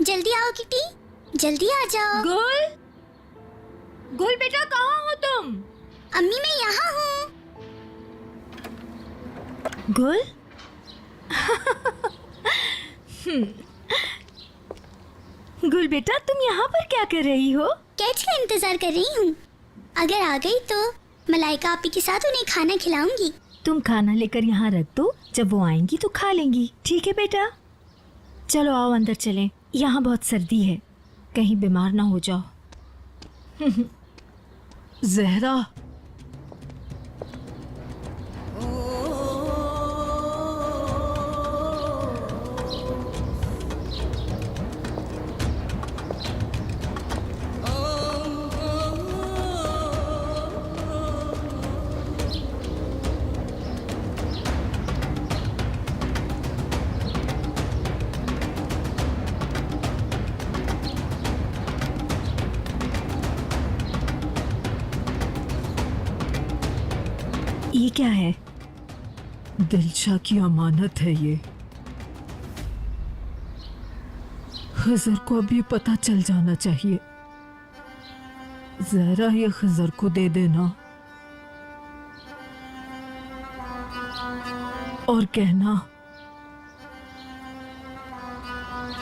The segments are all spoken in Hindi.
जल्दी आओ किटी, जल्दी आ जाओ। गुल, गुल बेटा कहाँ हो तुम? अम्मी मैं यहाँ हूँ। गुल गुल बेटा तुम यहाँ पर क्या कर रही हो? कैच का इंतजार कर रही हूँ। अगर आ गई तो मलाइका आपी के साथ उन्हें खाना खिलाऊंगी। तुम खाना लेकर यहाँ रख दो, जब वो आएंगी तो खा लेंगी। ठीक है बेटा, चलो आओ अंदर चलें। यहाँ बहुत सर्दी है, कहीं बीमार ना हो जाओ। जहरा, ये क्या है? दिलशा की अमानत है ये। खजर को अभी पता चल जाना चाहिए। जहरा ये खजर को दे देना और कहना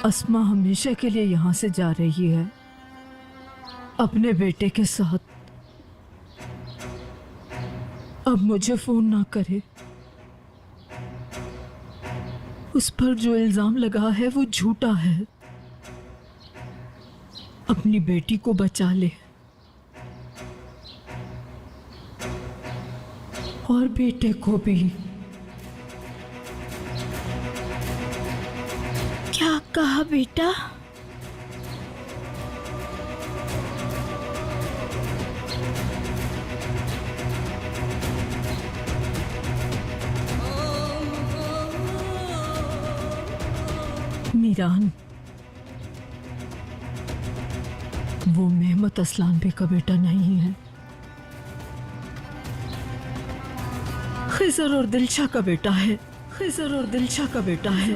अस्मा हमेशा के लिए यहाँ से जा रही है अपने बेटे के साथ। अब मुझे फोन ना करे। उस पर जो इल्जाम लगा है वो झूठा है। अपनी बेटी को बचा ले और बेटे को भी। क्या कहा बेटा? मीरान, वो मेहमत असलान बे का बेटा नहीं है, खिजर और दिलशा का बेटा है। खिजर और दिलशा का बेटा है।